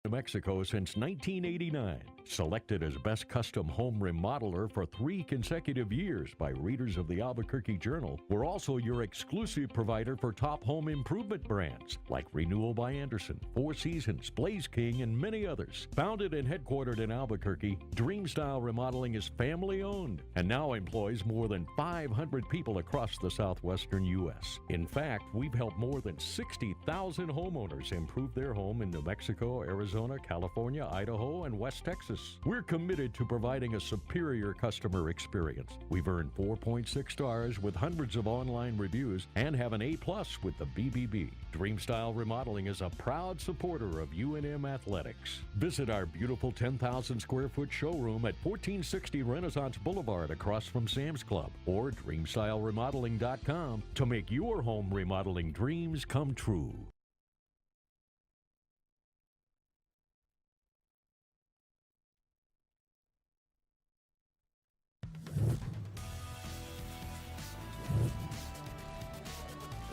New Mexico since 1989. Selected as Best Custom Home Remodeler for 3 consecutive years by readers of the Albuquerque Journal, we're also your exclusive provider for top home improvement brands like Renewal by Anderson, Four Seasons, Blaze King, and many others. Founded and headquartered in Albuquerque, Dream Style Remodeling is family-owned and now employs more than 500 people across the southwestern U.S. In fact, we've helped more than 60,000 homeowners improve their home in New Mexico, Arizona, California, Idaho, and West Texas. We're committed to providing a superior customer experience. We've earned 4.6 stars with hundreds of online reviews and have an A+ with the BBB. Dreamstyle Remodeling is a proud supporter of UNM Athletics. Visit our beautiful 10,000 square foot showroom at 1460 Renaissance Boulevard across from Sam's Club or dreamstyleremodeling.com to make your home remodeling dreams come true.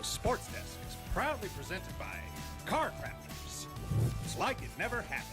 Sports Desk is proudly presented by Car Crafters. It's like it never happened.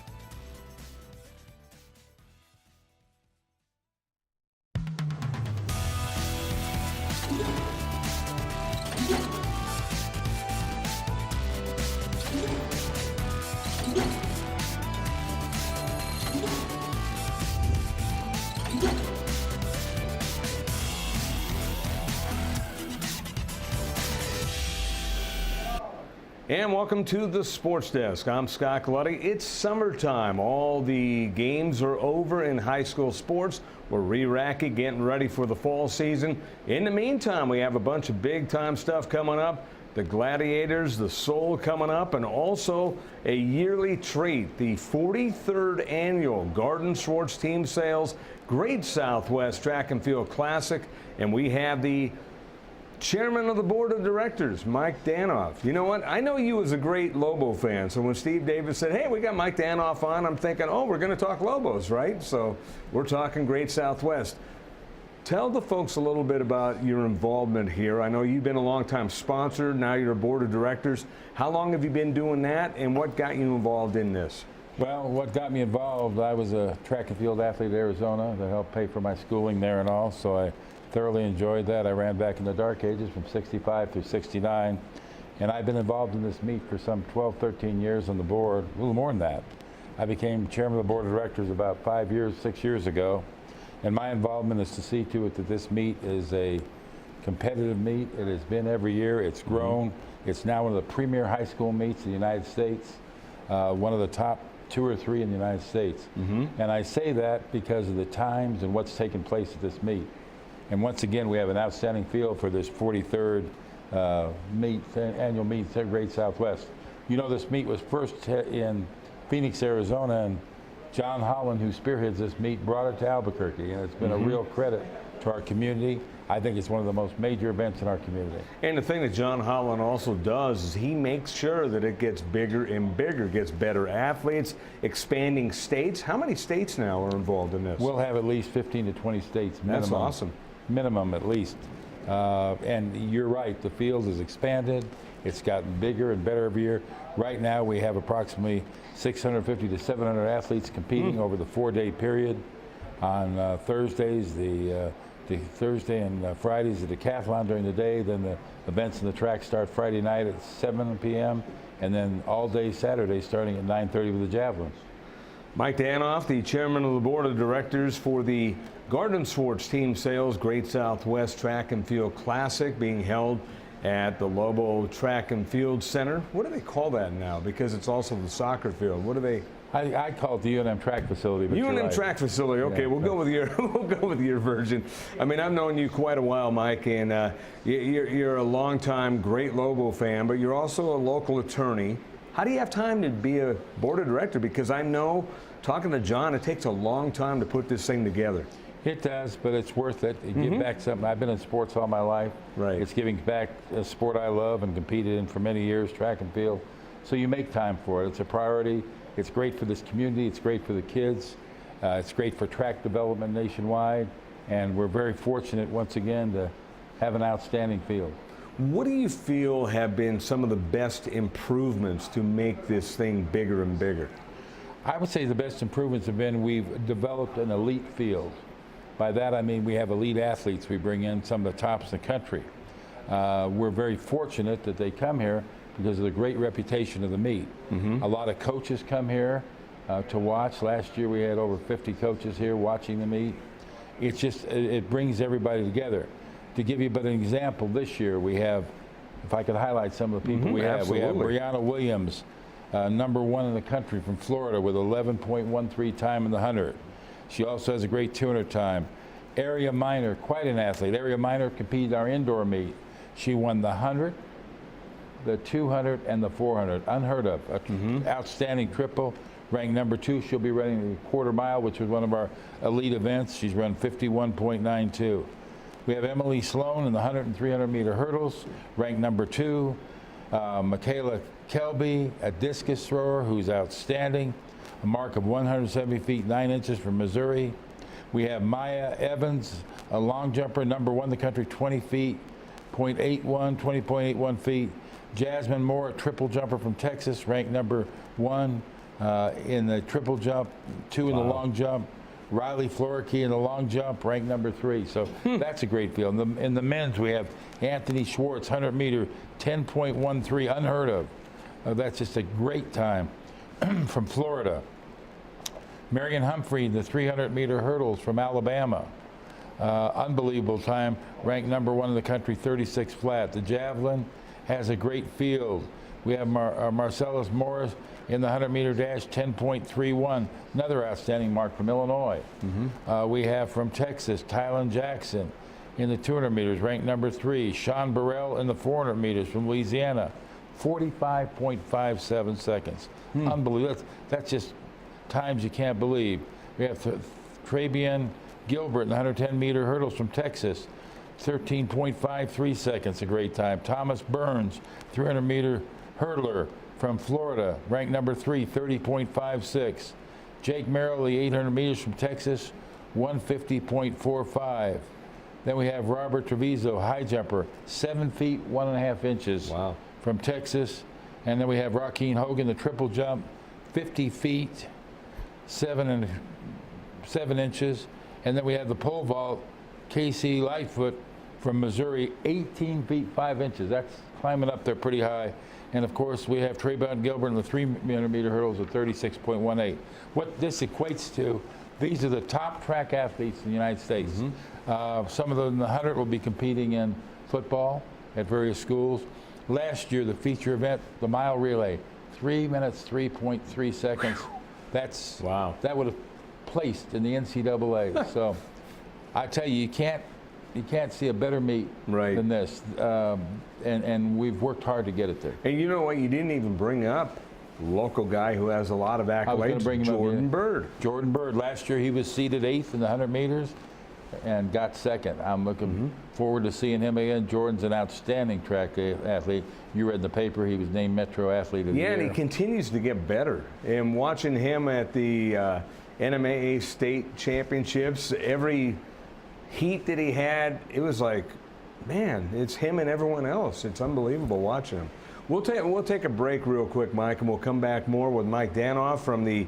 And welcome to the Sports Desk. I'm Scott Galletti. It's summertime. All the games are over in high school sports. We're re-racking, getting ready for the fall season. In the meantime, we have a bunch of big-time stuff coming up. The Gladiators, the Soul coming up, and also a yearly treat, the 43rd annual Garden Schwartz Team Sales Great Southwest Track and Field Classic. And we have the Chairman of the Board of Directors, Mike Danoff. You know what? I know you as a great Lobo fan, so when Steve Davis said, hey, we got Mike Danoff on, I'm thinking, oh, we're going to talk Lobos, right? So we're talking Great Southwest. Tell the folks a little bit about your involvement here. I know you've been a long-time sponsor. Now you're a board of directors. How long have you been doing that, and what got you involved in this? Well, what got me involved, I was a track and field athlete in Arizona that helped pay for my schooling there and all, so I thoroughly enjoyed that. I ran back in the dark ages from 65 through 69, and I've been involved in this meet for some 12, 13 years on the board, a little more than that. I became chairman of the board of directors about 6 years ago, and my involvement is to see to it that this meet is a competitive meet. It has been every year. It's grown. It's now one of the premier high school meets in the United States, one of the top 2 or 3 in the United States. And I say that because of the times and what's taken place at this meet. And once again, we have an outstanding field for this 43rd annual meet at Great Southwest. You know, this meet was first in Phoenix, Arizona, and John Holland, who spearheads this meet, brought it to Albuquerque, and it's been a real credit to our community. I think it's one of the most major events in our community. And the thing that John Holland also does is he makes sure that it gets bigger and bigger, gets better athletes, expanding states. How many states now are involved in this? We'll have at least 15 to 20 states minimum. That's awesome. Minimum at least. And you're right, the field has expanded. It's gotten bigger and better every year. Right now we have approximately 650 to 700 athletes competing over the 4-day period. On Thursdays, the Thursday and Fridays, the decathlon during the day, then the events in the track start Friday night at 7 p.m. and then all day Saturday starting at 9:30 with the javelins. Mike Danoff, the chairman of the board of directors for the Garden Schwartz Team Sales Great Southwest Track and Field Classic, being held at the Lobo Track and Field Center. What do they call that now? Because it's also the soccer field. What do they? I call it the UNM track facility. But UNM right. track facility. Okay, yeah, we'll go with your version. I mean, I've known you quite a while, Mike, and you're a longtime great Lobo fan, but you're also a local attorney. How do you have time to be a board of director? Because I know, talking to John, it takes a long time to put this thing together. It does, but it's worth it. You give back something. I've been in sports all my life. Right. It's giving back a sport I love and competed in for many years, track and field. So you make time for it. It's a priority. It's great for this community. It's great for the kids. It's great for track development nationwide. And we're very fortunate, once again, to have an outstanding field. What do you feel have been some of the best improvements to make this thing bigger and bigger? I would say the best improvements have been we've developed an elite field. By that I mean we have elite athletes. We bring in some of the tops in the country. We're very fortunate that they come here because of the great reputation of the meet. A lot of coaches come here to watch. Last year we had over 50 coaches here watching the meet. It's just, it brings everybody together. To give you but an example, this year we have, if I could highlight some of the people we have Brianna Williams, #1 in the country from Florida with 11.13 time in the 100. She also has a great 200 time. Area Minor, quite an athlete. Area Minor competed in our indoor meet. She won the 100, the 200, and the 400. Unheard of. Outstanding triple. Ranked #2. She'll be running the quarter mile, which was one of our elite events. She's run 51.92. We have Emily Sloan in the 100 and 300 meter hurdles, ranked #2. Michaela Kelby, a discus thrower who's outstanding, a mark of 170 feet 9 inches from Missouri. We have Maya Evans, a long jumper, #1 in the country, 20 feet, 20.81 feet. Jasmine Moore, a triple jumper from Texas, ranked #1 in the triple jump, 2 in the long jump. Riley Florkey in the long jump, ranked #3. So that's a great field. In the men's, we have Anthony Schwartz, 100 meter, 10.13, unheard of. That's just a great time from Florida. Marion Humphrey, the 300 meter hurdles from Alabama. Unbelievable time, ranked #1 in the country, 36 flat. The javelin has a great field. We have Marcellus Morris in the 100 meter dash, 10.31, another outstanding mark from Illinois. We have from Texas, Tylen Jackson in the 200 meters, ranked #3. Sean Burrell in the 400 meters from Louisiana, 45.57 seconds. Unbelievable. That's just times you can't believe. We have Travian Gilbert in the 110 meter hurdles from Texas, 13.53 seconds, a great time. Thomas Burns, 300 meter hurdler from Florida, ranked #3, 30.56. Jake Merrill, the 800 meters from Texas, 150.45. Then we have Robert Treviso, high jumper, 7 feet 1.5 inches from Texas. And then we have Joaquin Hogan, the triple jump, 50 feet 7 inches. And then we have the pole vault, Casey Lightfoot from Missouri, 18 feet 5 inches. That's climbing up there pretty high. And of course, we have Trayvon Gilbert in the 300 meter hurdles at 36.18. What this equates to, these are the top track athletes in the United States. Some of them in the 100 will be competing in football at various schools. Last year, the feature event, the mile relay, 3 minutes, 3.3 seconds. That's, that would have placed in the NCAA. So I tell you, you can't see a better meet than this. And we've worked hard to get it there. And you know what? You didn't even bring up local guy who has a lot of accolades, Jordan Byrd. Jordan Byrd. Last year he was seated 8th in the 100 meters and got 2nd. I'm looking forward to seeing him again. Jordan's an outstanding track athlete. You read in the paper he was named Metro Athlete of the Year. And he continues to get better. And watching him at the NMAA state championships, every heat that he had, it was like, man, it's him and everyone else. It's unbelievable watching him. We'll take a break real quick, Mike, and we'll come back more with Mike Danoff from the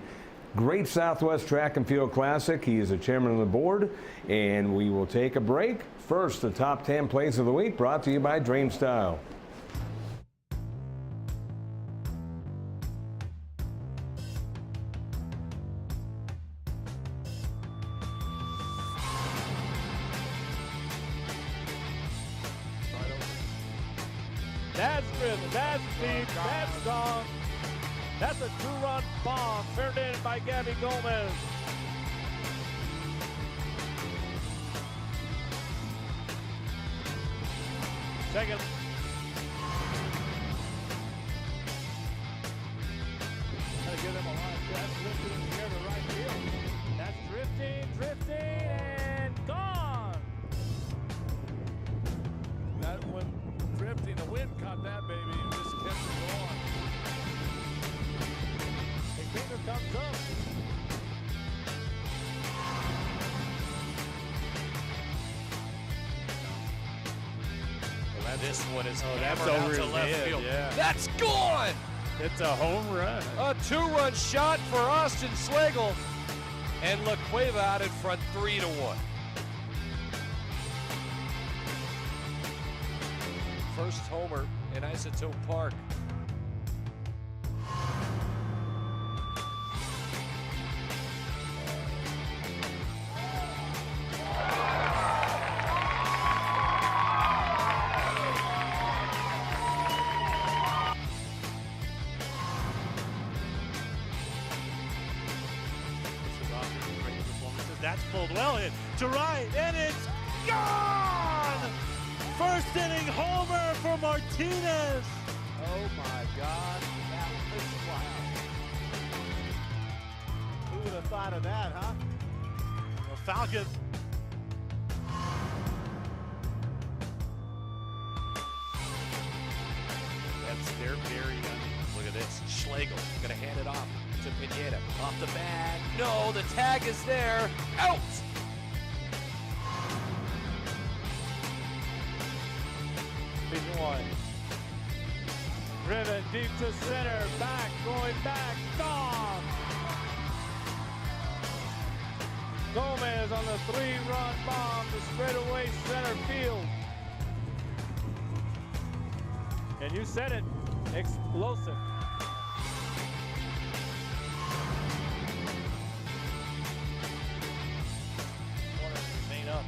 Great Southwest Track and Field Classic. He is the chairman of the board, and we will take a break. First, the top 10 plays of the week brought to you by Dream Style. That's rhythm, that's beat, that's song. That's a 2-run bomb turned in by Gabby Gomez. Second. Gotta give them a lot of shots. Lifted in the air to right field. That's drifting, and gone. That one drifting, the wind caught that baby and just kept it going. Finger comes up. Well, this one is that's hammered over out to left his head, field. yeah. That's gone! It's a home run. A 2-run shot for Austin Slagle. And La Cueva out in front 3-1. First homer in Isotope Park. That's pulled well in to right, and it's gone! First inning homer for Martinez. Oh my God, that was wild. Who would have thought of that, huh? Well, Falcons. They're very look at this. Schlegel gonna hand it off to Pineda. Off the bag. No, the tag is there. Out! Big one. Driven deep to center. Back, going back. Gone! Gomez on the 3-run bomb to straightaway center field. And you said it. Explosive. Remain up.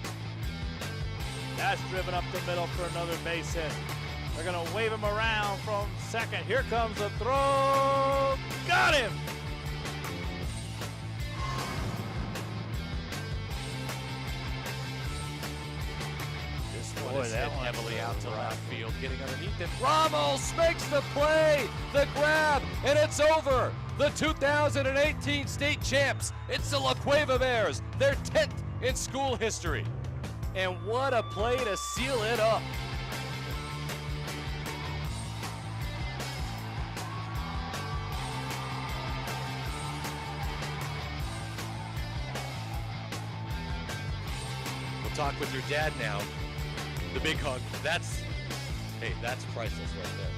That's driven up the middle for another base hit. They're going to wave him around from second. Here comes a throw. Got him. Boy, that one heavily out to left field, getting underneath it. Ramos makes the play, the grab, and it's over. The 2018 state champs. It's the La Cueva Bears, their 10th in school history. And what a play to seal it up. We'll talk with your dad now. The big hug, that's priceless right there.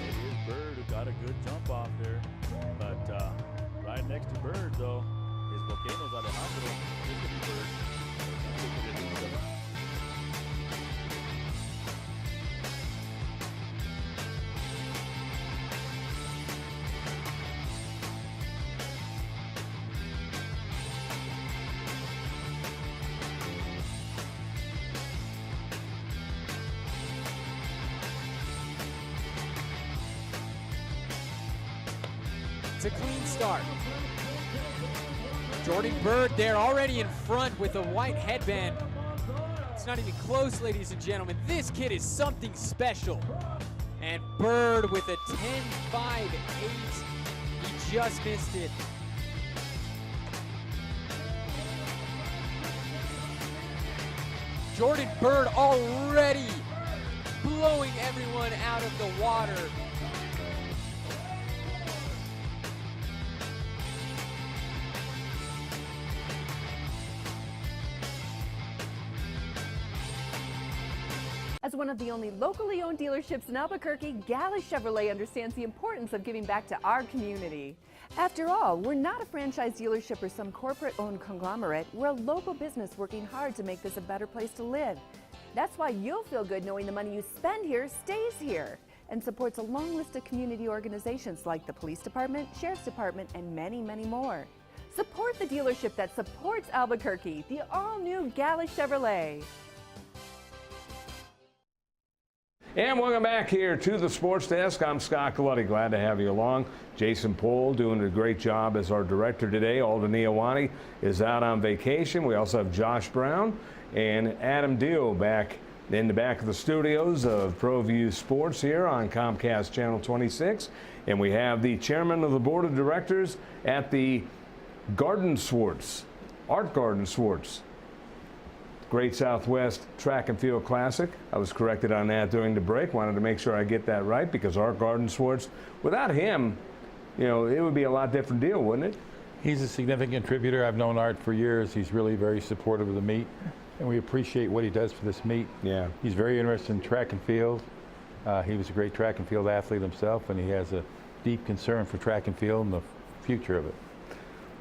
It is Byrd who got a good jump off there, but right next to Byrd though, is Volcano's Alejandro. This could be Byrd. It's a clean start. Jordan Byrd there already in front with a white headband. It's not even close, ladies and gentlemen. This kid is something special. And Byrd with a 10-5-8. He just missed it. Jordan Byrd already blowing everyone out of the water. As one of the only locally owned dealerships in Albuquerque, Gala Chevrolet understands the importance of giving back to our community. After all, we're not a franchise dealership or some corporate-owned conglomerate. We're a local business working hard to make this a better place to live. That's why you'll feel good knowing the money you spend here stays here and supports a long list of community organizations like the Police Department, Sheriff's Department, and many, many more. Support the dealership that supports Albuquerque, the all-new Gala Chevrolet. And welcome back here to the Sports Desk. I'm Scott Galletti. Glad to have you along. Jason Pohl doing a great job as our director today. Alden Iowani is out on vacation. We also have Josh Brown and Adam Dio back in the back of the studios of Proview Sports here on Comcast Channel 26. And we have the chairman of the board of directors at the Garden Swartz, Art Garden Swartz. Great Southwest Track and Field Classic. I was corrected on that during the break. Wanted to make sure I get that right because Art Garden Swartz, without him, you know, it would be a lot different deal, wouldn't it? He's a significant contributor. I've known Art for years. He's really very supportive of the meet, and we appreciate what he does for this meet. Yeah. He's very interested in track and field. He was a great track and field athlete himself, and he has a deep concern for track and field and the future of it.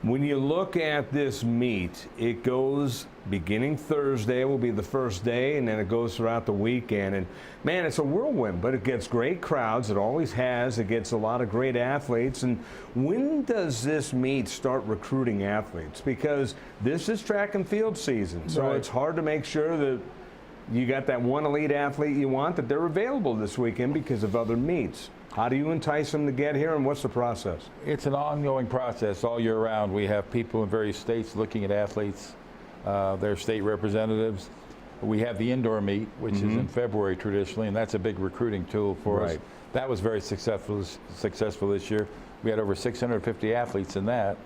When you look at this meet, it goes beginning Thursday will be the first day, and then it goes throughout the weekend. And man, it's a whirlwind, but it gets great crowds. It always has. It gets a lot of great athletes. And when does this meet start recruiting athletes? Because this is track and field season, so Right. it's hard to make sure that you got that one elite athlete you want, that they're available this weekend because of other meets. How do you entice them to get here, and what's the process? It's an ongoing process all year round. We have people in various states looking at athletes, their state representatives. We have the indoor meet, which is in February traditionally, and that's a big recruiting tool for us. That was very successful this year. We had over 650 athletes in that.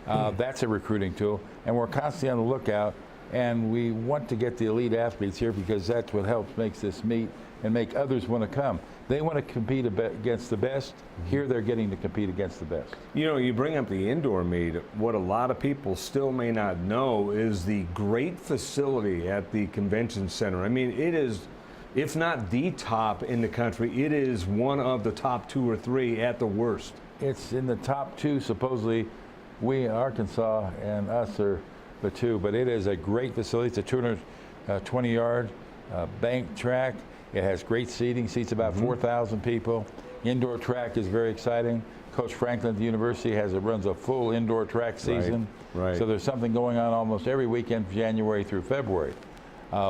That's a recruiting tool, and we're constantly on the lookout, and we want to get the elite athletes here because that's what helps makes this meet and make others want to come. They want to compete against the best. Here they're getting to compete against the best. You know, you bring up the indoor meet. What a lot of people still may not know is the great facility at the convention center. I mean, it is, if not the top in the country, it is one of the top 2 or 3 at the worst. It's in the top 2, supposedly. We in Arkansas and us are the 2, but it is a great facility. It's a 220-yard bank track. It has great seating, seats about 4,000 people. Indoor track is very exciting. Coach Franklin at the university runs a full indoor track season. Right. So there's something going on almost every weekend, January through February.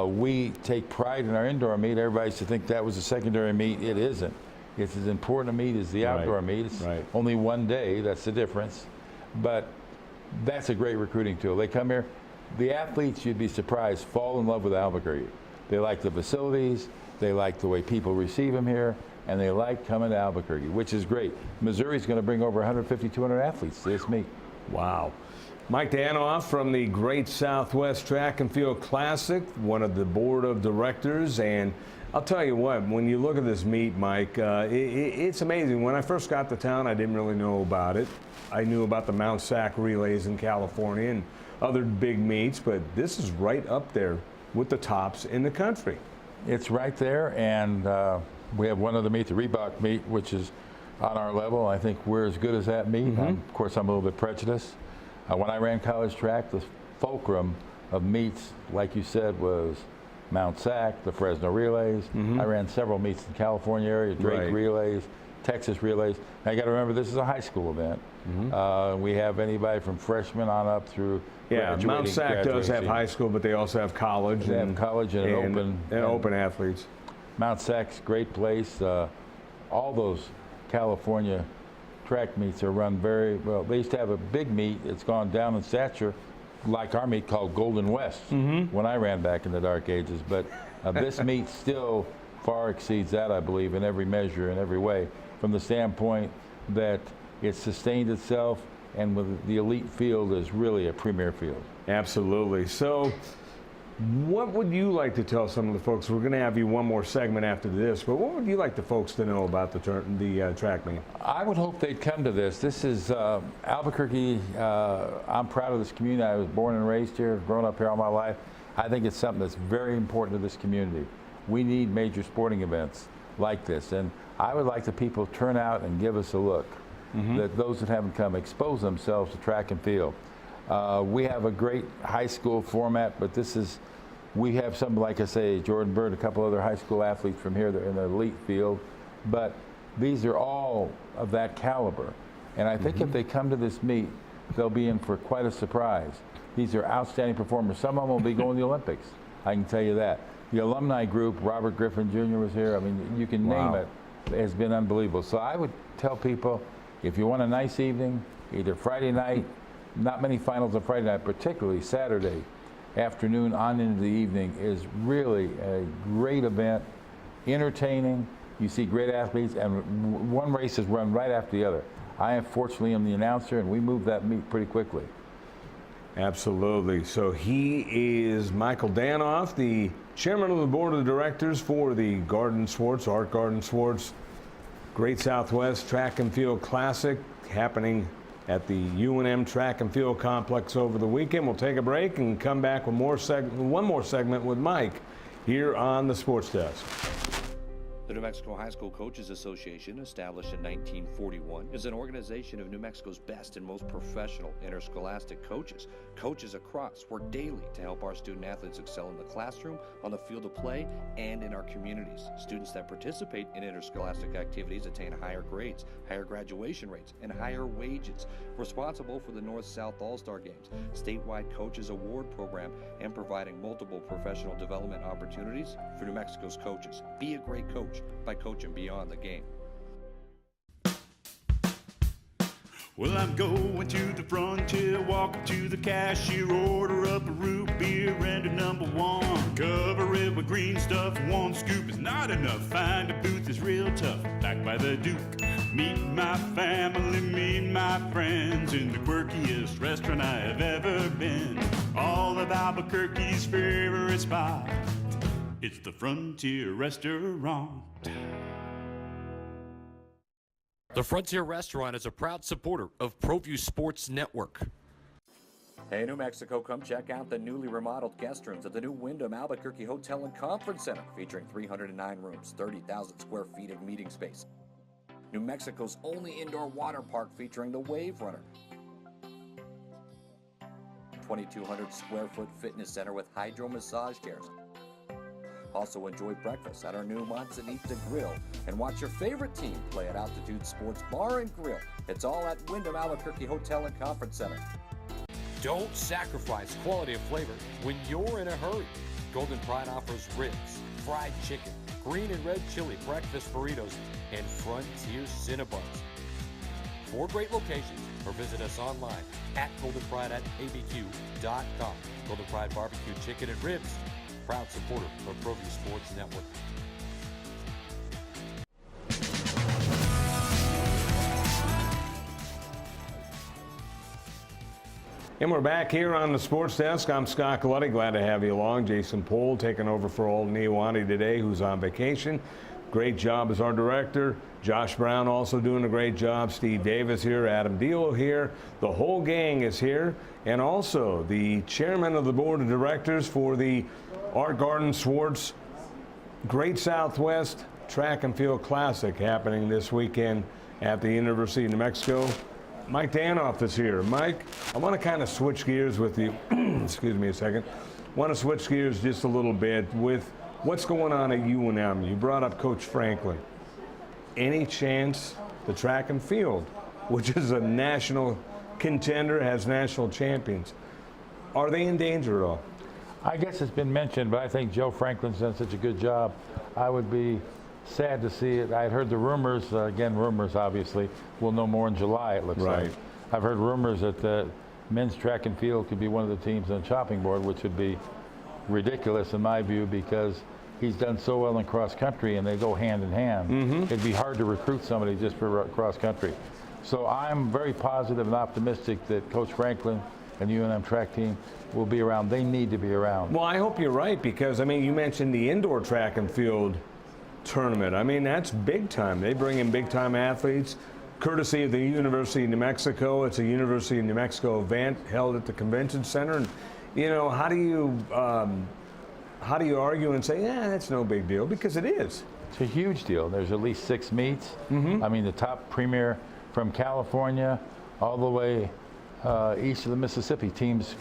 We take pride in our indoor meet. Everybody used to think that was a secondary meet. It isn't. It's as important a meet as the outdoor meet. It's only one day. That's the difference. But that's a great recruiting tool. They come here. The athletes, you'd be surprised, fall in love with Albuquerque. They like the facilities. They like the way people receive them here, and they like coming to Albuquerque, which is great. Missouri's going to bring over 150, 200 athletes to this meet. Wow. Mike Danoff from the Great Southwest Track and Field Classic, one of the board of directors. And I'll tell you what, when you look at this meet, Mike, it's amazing. When I first got to town, I didn't really know about it. I knew about the Mount Sac relays in California and other big meets, but this is right up there with the tops in the country. It's right there, and we have one other meet, the Reebok meet, which is on our level. I think we're as good as that meet. Of course, I'm a little bit prejudiced. When I ran college track, the fulcrum of meets, like you said, was Mount Sac, the Fresno relays. I ran several meets in the California area, Drake relays, Texas relays. Now, you got to remember, this is a high school event. We have anybody from freshmen on up through Mount Sac does have high school, but they also have college. They have college and open athletes. Mount Sac's a great place. All those California track meets are run very well. They used to have a big meet. It's gone down in stature, like our meet called Golden West when I ran back in the dark ages. But this meet still far exceeds that, I believe, in every measure, in every way, from the standpoint that it's sustained itself, and with the elite field is really a premier field. Absolutely. So what would you like to tell some of the folks? We're going to have you one more segment after this, but what would you like the folks to know about the track meet? I would hope they'd come to this. This is Albuquerque. I'm proud of this community. I was born and raised here, grown up here all my life. I think it's something that's very important to this community. We need major sporting events like this, and I would like the people to turn out and give us a look. That those that haven't come expose themselves to track and field. We have a great high school format, but we have some, like I say, Jordan Byrd, a couple other high school athletes from here that are in the elite field, but these are all of that caliber. And I think if they come to this meet, they'll be in for quite a surprise. These are outstanding performers. Some of them will be going to the Olympics, I can tell you that. The alumni group, Robert Griffin Jr. was here. I mean, you can name it. It has been unbelievable. So I would tell people, if you want a nice evening, either Friday night, not many finals on Friday night, particularly Saturday afternoon on into the evening is really a great event, entertaining. You see great athletes, and one race is run right after the other. I unfortunately am the announcer, and we move that meet pretty quickly. Absolutely. So he is Michael Danoff, the chairman of the board of directors for the Art Garden Swartz Great Southwest Track and Field Classic, happening at the UNM Track and Field Complex over the weekend. We'll take a break and come back with one more segment with Mike here on the Sports Desk. The New Mexico High School Coaches Association, established in 1941, is an organization of New Mexico's best and most professional interscholastic coaches. Coaches across work daily to help our student athletes excel in the classroom, on the field of play, and in our communities. Students that participate in interscholastic activities attain higher grades, higher graduation rates, and higher wages. Responsible for the North-South All-Star Games, statewide Coaches Award Program, and providing multiple professional development opportunities for New Mexico's coaches. Be a great coach by coaching beyond the game. Well, I'm going to the frontier, walk up to the cashier, order up a root beer and a number one. Cover it with green stuff, one scoop is not enough. Find a booth is real tough, back by the Duke. Meet my family, meet my friends in the quirkiest restaurant I have ever been. All of Albuquerque's favorite spot, it's the Frontier Restaurant. The Frontier Restaurant is a proud supporter of Proview Sports Network. Hey, New Mexico, come check out the newly remodeled guest rooms at the new Wyndham Albuquerque Hotel and Conference Center, featuring 309 rooms, 30,000 square feet of meeting space. New Mexico's only indoor water park featuring the Wave Runner. 2,200 square foot fitness center with hydro massage chairs. Also enjoy breakfast at our new Manzanita Grill and watch your favorite team play at Altitude Sports Bar and Grill. It's all at Wyndham Albuquerque Hotel and Conference Center. Don't sacrifice quality of flavor when you're in a hurry. Golden Pride offers ribs, fried chicken, green and red chili breakfast burritos, and Frontier Cinnabons. 4 great locations, or visit us online at goldenpride@abq.com. Golden Pride Barbecue Chicken and Ribs, proud supporter of Proview Sports Network. And we're back here on the Sports Desk. I'm Scott Galletti. Glad to have you along. Jason Pohl taking over for old Niwani today, who's on vacation. Great job as our director. Josh Brown also doing a great job. Steve Davis here. Adam Deal here. The whole gang is here. And also the chairman of the board of directors for the Art Garden Swartz Great Southwest Track and Field Classic happening this weekend at the University of New Mexico. Mike Danoff is here. Mike, I want to kind of switch gears with you. Excuse me a second. Want to switch gears just a little bit with what's going on at UNM. You brought up Coach Franklin. Any chance the track and field, which is a national contender, has national champions, are they in danger at all? I guess it's been mentioned, but I think Joe Franklin's done such a good job. I would be sad to see it. I had heard the rumors, again, rumors obviously. We'll know more in July, it looks like. I've heard rumors that the men's track and field could be one of the teams on the chopping board, which would be ridiculous in my view because he's done so well in cross country and they go hand in hand. It'd be hard to recruit somebody just for cross country. So I'm very positive and optimistic that Coach Franklin and the UNM track team will be around. They need to be around. Well, I hope you're right because, I mean, you mentioned the indoor track and field tournament. I mean, that's big time. They bring in big time athletes, courtesy of the University of New Mexico. It's a University of New Mexico event held at the convention center. And, you know, how do you argue and say, yeah, that's no big deal? Because it is. It's a huge deal. There's at least 6 meets. I mean, the top premier from California all the way east of the Mississippi teams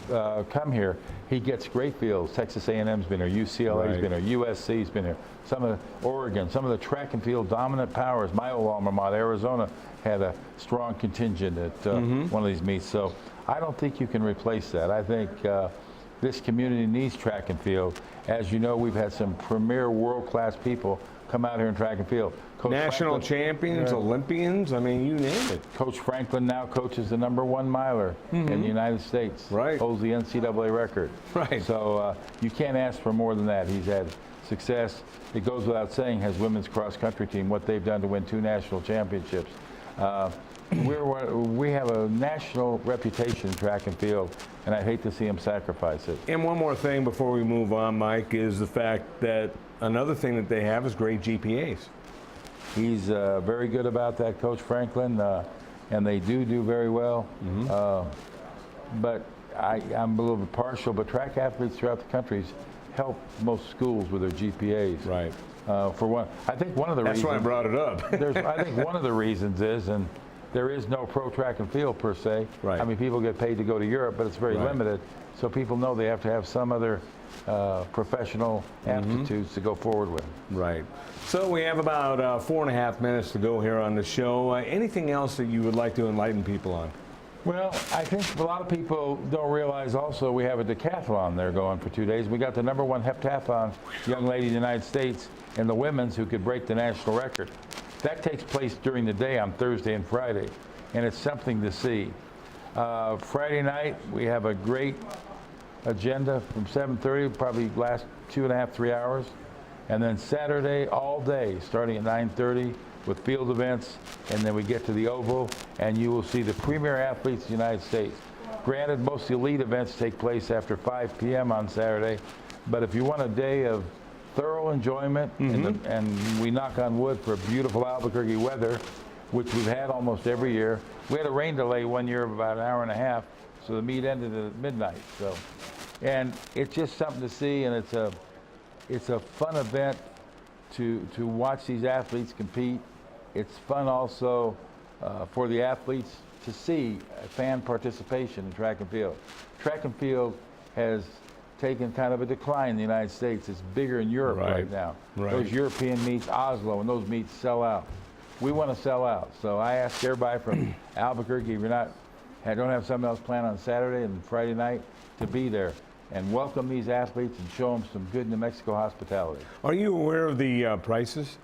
come here. He gets great fields. Texas A&M's been here, UCLA's been here, USC's been here, some of Oregon, some of the track and field dominant powers. My old alma mater, Arizona, had a strong contingent at one of these meets. So I don't think you can replace that. I think this community needs track and field. As you know, we've had some premier world-class people come out here in track and field. Coach National champions, Olympians, I mean, you name it. Coach Franklin now coaches the #1 miler in the United States. Holds the NCAA record. So you can't ask for more than that. He's had success. It goes without saying, his women's cross country team, what they've done to win 2 national championships. We have a national reputation in track and field, and I hate to see him sacrifice it. And one more thing before we move on, Mike, is the fact that another thing that they have is great GPAs. He's very good about that, Coach Franklin. and they do very well. But I'm a little bit partial, but track athletes throughout the country help most schools with their GPAs. Right. For one, I think one of the reasons. That's why I brought it up. I think one of the reasons is, and there is no pro track and field per se. Right. I mean, people get paid to go to Europe, but it's very limited. So people know they have to have some other professional aptitudes to go forward with. Right. So we have about 4.5 minutes to go here on the show. Anything else that you would like to enlighten people on? Well, I think a lot of people don't realize also we have a decathlon there going for 2 days. We got the #1 heptathlon young lady in the United States in the women's who could break the national record. That takes place during the day on Thursday and Friday, and it's something to see. Friday night, we have a great agenda from 7:30, probably last 2.5, 3 hours. And then Saturday, all day, starting at 9:30 with field events, and then we get to the Oval, and you will see the premier athletes in the United States. Granted, most of the elite events take place after 5 p.m. on Saturday, but if you want a day of thorough enjoyment, and we knock on wood for beautiful Albuquerque weather, which we've had almost every year. We had a rain delay one year of about an hour and a half, so the meet ended at midnight. So, and it's just something to see, and it's a fun event to watch these athletes compete. It's fun also for the athletes to see fan participation in track and field. Track and field has taken kind of a decline in the United States. It's bigger in Europe right now. Those European meets, Oslo, and those meets sell out. We want to sell out. So I ask everybody from Albuquerque, if you're don't have something else planned on Saturday and Friday night, to be there and welcome these athletes and show them some good New Mexico hospitality. Are you aware of the prices?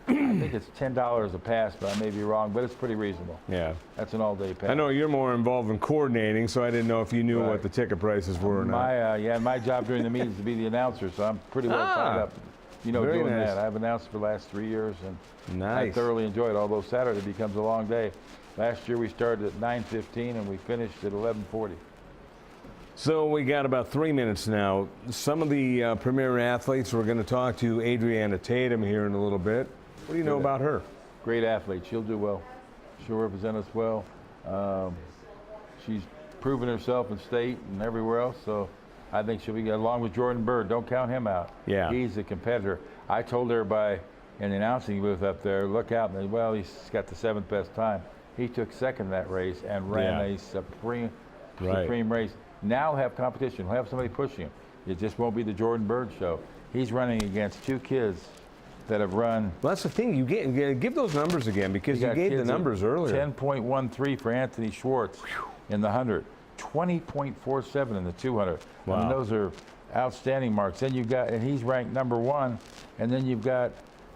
I think it's $10 a pass, but I may be wrong, but it's pretty reasonable. Yeah. That's an all-day pass. I know you're more involved in coordinating, so I didn't know if you knew what the ticket prices were or not. My job during the meet is to be the announcer, so I'm pretty well tied up, doing that. I've announced for the last 3 years, and I thoroughly enjoyed it, although Saturday becomes a long day. Last year we started at 9:15 and we finished at 11:40. So we got about 3 minutes now. Some of the premier athletes, we're going to talk to Adriana Tatum here in a little bit. What do you know about her? Great athlete. She'll do well. She'll represent us well. She's proven herself in state and everywhere else, so I think she'll be along with Jordan Byrd. Don't count him out. Yeah. He's a competitor. I told everybody in the announcing booth up there, look out, and well, he's got the 7th best time. He took second in that race and ran a supreme race. Now we'll have competition. We'll have somebody pushing him. It just won't be the Jordan Byrd show. He's running against 2 kids that have run. Well, that's the thing. You give those numbers again, because you gave the numbers earlier. 10.13 for Anthony Schwartz in the 100, 20.47 in the 200. Wow. I mean, those are outstanding marks. Then you've got, and he's ranked #1, and then you've got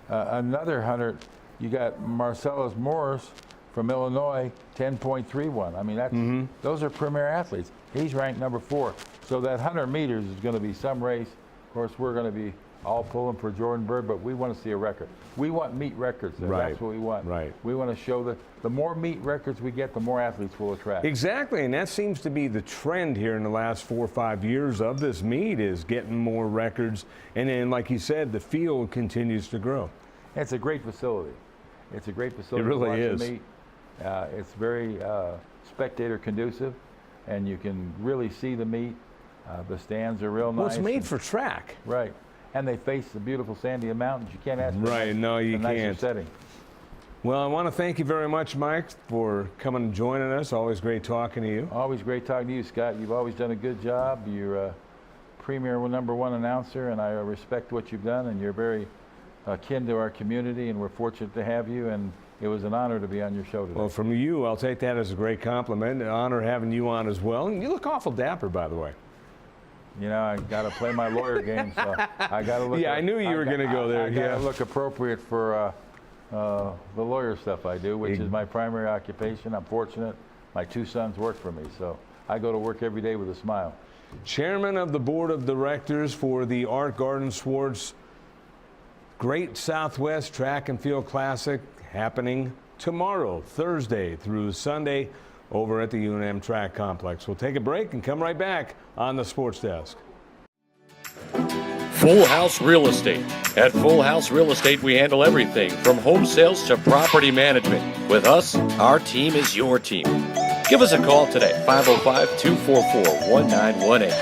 another 100. You got Marcellus Morris from Illinois, 10.31. I mean, those are premier athletes. He's ranked #4. So that 100 meters is going to be some race. Of course, we're going to be all pulling for Jordan Byrd, but we want to see a record. We want meet records there. That's what we want. We want to show that the more meet records we get, the more athletes we'll attract. Exactly, and that seems to be the trend here in the last 4 or 5 years of this meet, is getting more records. And then, like you said, the field continues to grow. It's a great facility. It's a great facility. It really to watch is. The meet. It's very spectator conducive, and you can really see the meet. The stands are real nice. Well, it's made for track. Right. And they face the beautiful Sandia Mountains. You can't ask for no, you a nicer can't. setting. Well, I want to thank you very much, Mike, for coming and joining us. Always great talking to you. Always great talking to you, Scott. You've always done a good job. You're a premier #1 announcer, and I respect what you've done, and you're very akin to our community, and we're fortunate to have you, and it was an honor to be on your show today. Well, from you, I'll take that as a great compliment. An honor having you on as well. And you look awful dapper, by the way. You know, I got to play my lawyer game, so I got to look. Yeah, I knew you were going to go there. I got to look appropriate for the lawyer stuff I do, which is my primary occupation. I'm fortunate. My 2 sons work for me, so I go to work every day with a smile. Chairman of the board of directors for the Art Garden Swartz Great Southwest Track and Field Classic, happening tomorrow, Thursday through Sunday, over at the UNM Track Complex. We'll take a break and come right back on the Sports Desk. Full House Real Estate. At Full House Real Estate, we handle everything from home sales to property management. With us, our team is your team. Give us a call today, 505-244-1918.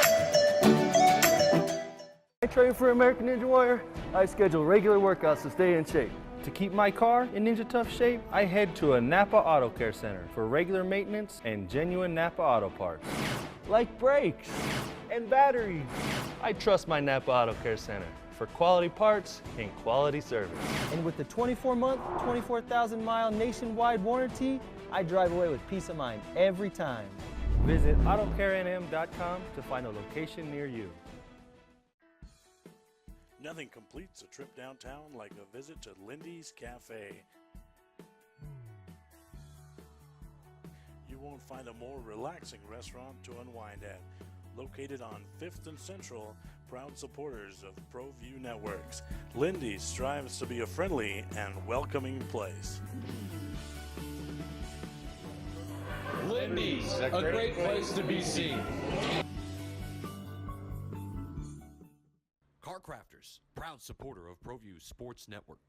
I train for American Ninja Warrior. I schedule regular workouts to stay in shape. To keep my car in Ninja Tough shape, I head to a Napa Auto Care Center for regular maintenance and genuine Napa Auto parts. Like brakes and batteries. I trust my Napa Auto Care Center for quality parts and quality service. And with the 24-month, 24,000-mile nationwide warranty, I drive away with peace of mind every time. Visit AutoCareNM.com to find a location near you. Nothing completes a trip downtown like a visit to Lindy's Cafe. You won't find a more relaxing restaurant to unwind at. Located on 5th and Central, proud supporters of Proview Networks, Lindy's strives to be a friendly and welcoming place. Lindy's, a great place to be seen. Car Crafters, proud supporter of Proview Sports Network.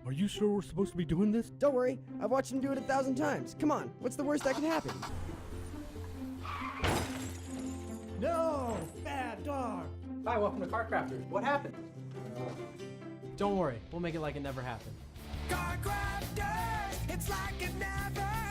Are you sure we're supposed to be doing this? Don't worry, I've watched him do it 1,000 times. Come on, what's the worst that can happen? No! Bad dog! Hi, welcome to Car Crafters. What happened? Don't worry, we'll make it like it never happened. Car Crafters, it's like it never happened.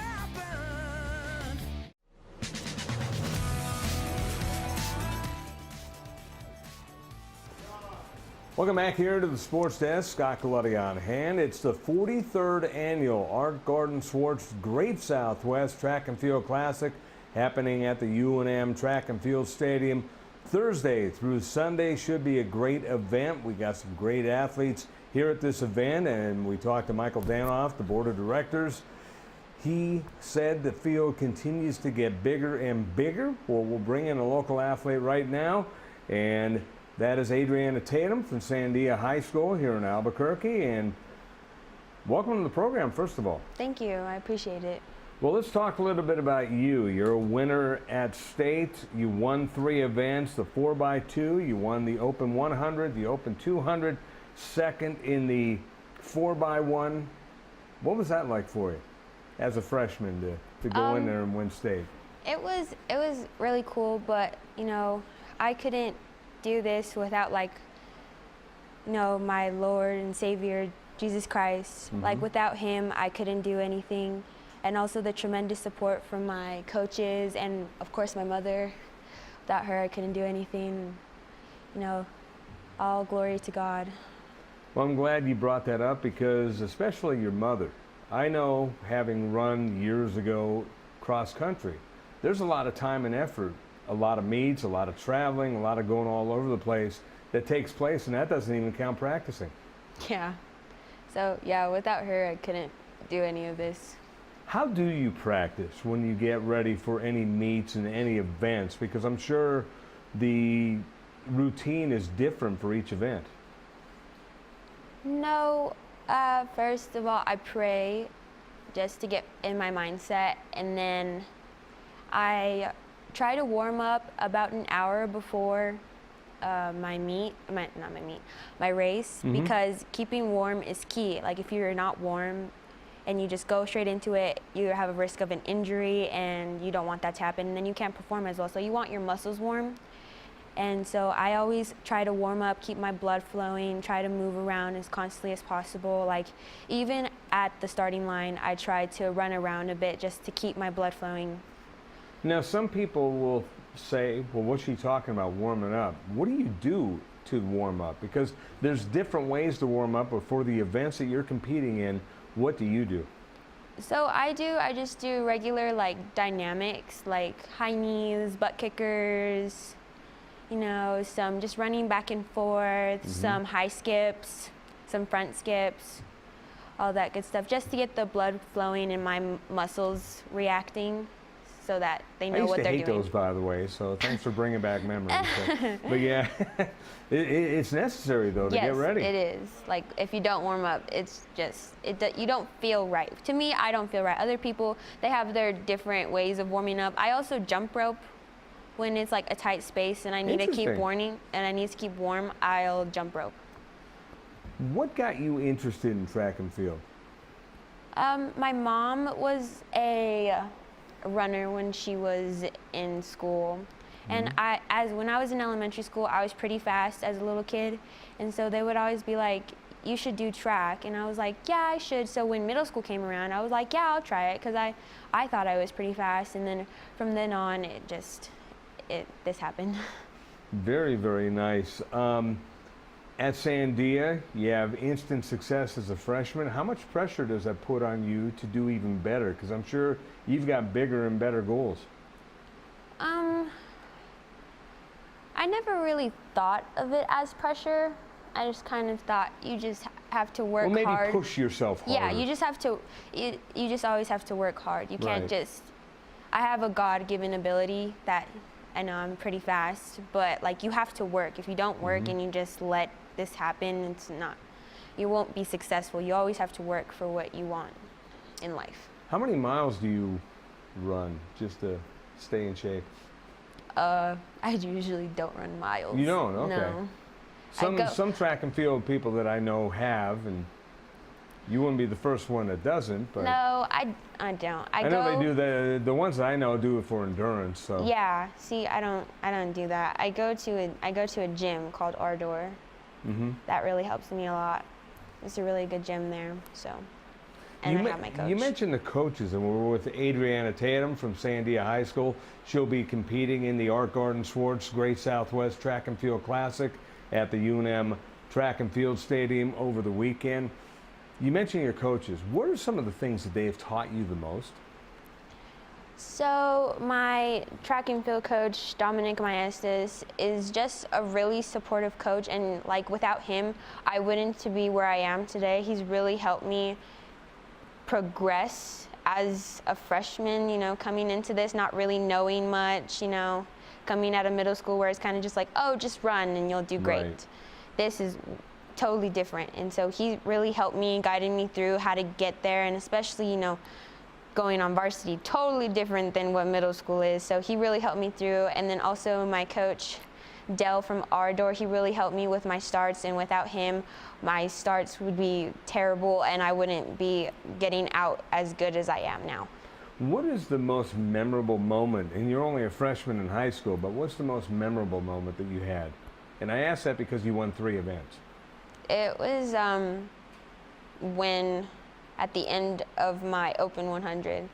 Welcome back here to the Sports Desk. Scott Galletti on hand. It's the 43rd annual Art Garden Swartz Great Southwest Track and Field Classic happening at the UNM Track and Field Stadium Thursday through Sunday. Should be a great event. We got some great athletes here at this event, and we talked to Michael Danoff, the board of directors. He said the field continues to get bigger and bigger. Well, we'll bring in a local athlete right now, and that is Adriana Tatum from Sandia High School here in Albuquerque. And welcome to the program, first of all. Thank you. I appreciate it. Well, let's talk a little bit about you. You're a winner at state. You won 3 events, the 4x2. You won the Open 100, the Open 200, second in the 4x1. What was that like for you as a freshman to go in there and win state? It was really cool, but you know, I couldn't do this without, like, you know, my Lord and Savior Jesus Christ. Like, without him I couldn't do anything. And also the tremendous support from my coaches and of course my mother. Without her I couldn't do anything. You know, all glory to God. Well, I'm glad you brought that up, because especially your mother. I know, having run years ago cross country, there's a lot of time and effort, a lot of meets, a lot of traveling, a lot of going all over the place that takes place, and that doesn't even count practicing. Yeah. So yeah, without her I couldn't do any of this. How do you practice when you get ready for any meets and any events? Because I'm sure the routine is different for each event. No, first of all, I pray just to get in my mindset, and then I try to warm up about an hour before my race, because keeping warm is key. Like, if you're not warm and you just go straight into it, you have a risk of an injury, and you don't want that to happen, and then you can't perform as well. So you want your muscles warm. And so I always try to warm up, keep my blood flowing, try to move around as constantly as possible. Like, even at the starting line, I try to run around a bit just to keep my blood flowing. Now, some people will say, well, what's she talking about, warming up? What do you do to warm up? Because there's different ways to warm up, but for the events that you're competing in, what do you do? So I just do regular, like, dynamics, like high knees, butt kickers, you know, some just running back and forth, some high skips, some front skips, all that good stuff, just to get the blood flowing and my muscles reacting, so that they know what they're doing. I used to hate those, by the way, so thanks for bringing back memories. But yeah, it's necessary, though, to get ready. Yes, it is. Like, if you don't warm up, it's just, you don't feel right. To me, I don't feel right. Other people, they have their different ways of warming up. I also jump rope when it's like a tight space and I need to keep warm, I'll jump rope. What got you interested in track and field? My mom was a runner when she was in school. And when I was in elementary school, I was pretty fast as a little kid. And so they would always be like, you should do track. And I was like, yeah, I should. So when middle school came around, I was like, yeah, I'll try it, because I thought I was pretty fast. And then from then on, this happened. Very, very nice. At Sandia, you have instant success as a freshman. How much pressure does that put on you to do even better? Because I'm sure you've got bigger and better goals. I never really thought of it as pressure. I just kind of thought you just have to work hard. Well, maybe push yourself harder. Yeah, you just have to. You just always have to work hard. You can't just. I have a God-given ability that I know I'm pretty fast, but like you have to work. If you don't work and you just let this happen, it's not. You won't be successful. You always have to work for what you want in life. How many miles do you run just to stay in shape? I usually don't run miles. You don't? Okay. No. Some track and field people that I know have, and you wouldn't be the first one that doesn't. But no, I don't. I know they do. The ones that I know do it for endurance. So yeah. See, I don't do that. I go to a gym called Ardor. That really helps me a lot. It's a really good gym there. So. And I have my coach. You mentioned the coaches, and we're with Adriana Tatum from Sandia High School. She'll be competing in the Art Garden Schwartz Great Southwest Track and Field Classic at the UNM Track and Field Stadium over the weekend. You mentioned your coaches. What are some of the things that they've taught you the most? So my track and field coach, Dominic Maestas, is just a really supportive coach, and like without him, I wouldn't be where I am today. He's really helped me progress as a freshman, you know, coming into this, not really knowing much, you know, coming out of middle school where it's kind of just like, oh, just run and you'll do great. Right. This is totally different. And so he really helped me, guided me through how to get there, and especially, you know, going on varsity, totally different than what middle school is. So he really helped me through. And then also my coach, Dell from Ardor, he really helped me with my starts, and without him, my starts would be terrible and I wouldn't be getting out as good as I am now. What is the most memorable moment, and you're only a freshman in high school, but what's the most memorable moment that you had? And I ask that because you won 3 events. It was when at the end of my Open 100,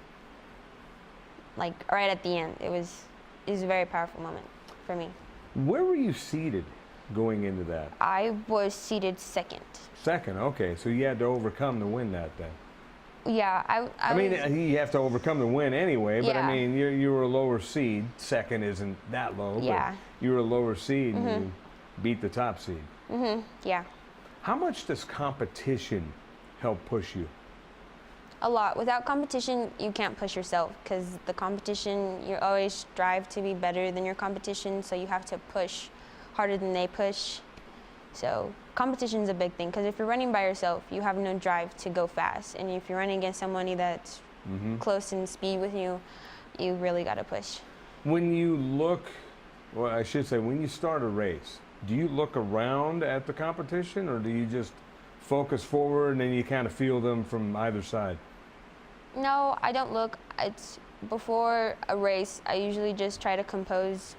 like right at the end, it was a very powerful moment for me. Where were you seated going into that? I was seated second. Second, okay. So you had to overcome to win that then. Yeah, I mean, you have to overcome to win anyway, but yeah. I mean, you were a lower seed. Second isn't that low, yeah. But you were a lower seed and you beat the top seed. Yeah. How much does competition help push you? A lot. Without competition, you can't push yourself, because the competition, you always strive to be better than your competition, so you have to push harder than they push. So competition is a big thing, because if you're running by yourself, you have no drive to go fast. And if you're running against somebody that's close in speed with you, you really got to push. When you look, well, I should say, when you start a race, do you look around at the competition, or do you just focus forward and then you kind of feel them from either side? No, I don't look. It's before a race, I usually just try to compose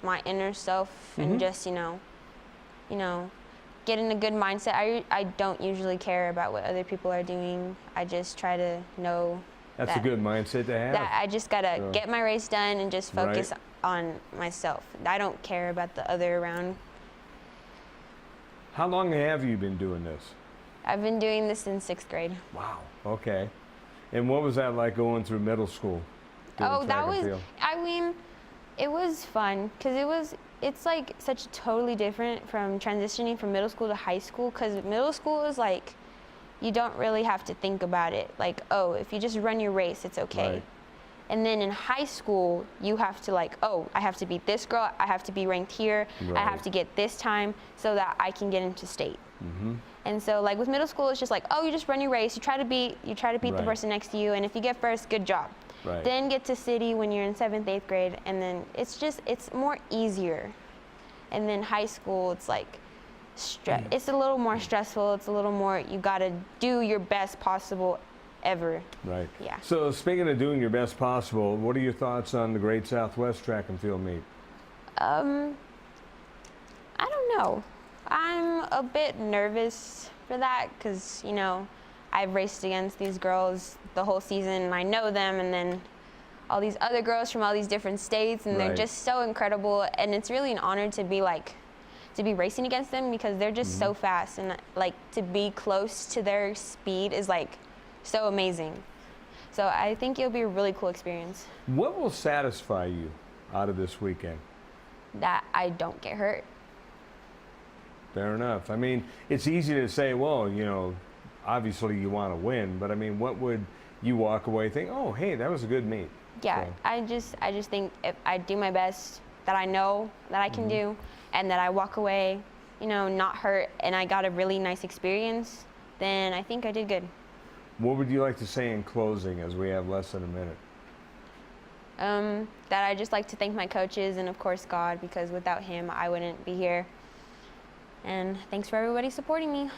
my inner self and just, you know, get in a good mindset. I don't usually care about what other people are doing. I just try to know that's a good mindset to have. That I just gotta get my race done and just focus on myself. I don't care about the other around. How long have you been doing this? I've been doing this since 6th grade. Wow. Okay. And what was that like going through middle school? Oh, that was, I mean, it was fun, because it's like such totally different from transitioning from middle school to high school, because middle school is like, you don't really have to think about it. Like, oh, if you just run your race, it's okay. Right. And then in high school, you have to like, oh, I have to beat this girl, I have to be ranked here, I have to get this time so that I can get into state. And so like with middle school, it's just like, oh, you just run your race, you try to beat the person next to you, and if you get first, good job. Right. Then get to city when you're in 7th, 8th grade, and then it's more easier. And then high school, it's like, it's a little more stressful. It's a little more, you got to do your best possible ever. Right. Yeah. So speaking of doing your best possible, what are your thoughts on the Great Southwest track and field meet? I don't know. I'm a bit nervous for that because, you know, I've raced against these girls the whole season and I know them, and then all these other girls from all these different states, and they're just so incredible, and it's really an honor to be racing against them because they're just so fast, and like to be close to their speed is like so amazing. So I think it'll be a really cool experience. What will satisfy you out of this weekend? That I don't get hurt. Fair enough. I mean, it's easy to say, well, you know, obviously you want to win, but I mean, what would you walk away think, oh, hey, that was a good meet? Yeah, So. I just think if I do my best that I know that I can do, and that I walk away, you know, not hurt, and I got a really nice experience, then I think I did good. What would you like to say in closing as we have less than a minute? That I just like to thank my coaches and of course God, because without him I wouldn't be here. And thanks for everybody supporting me.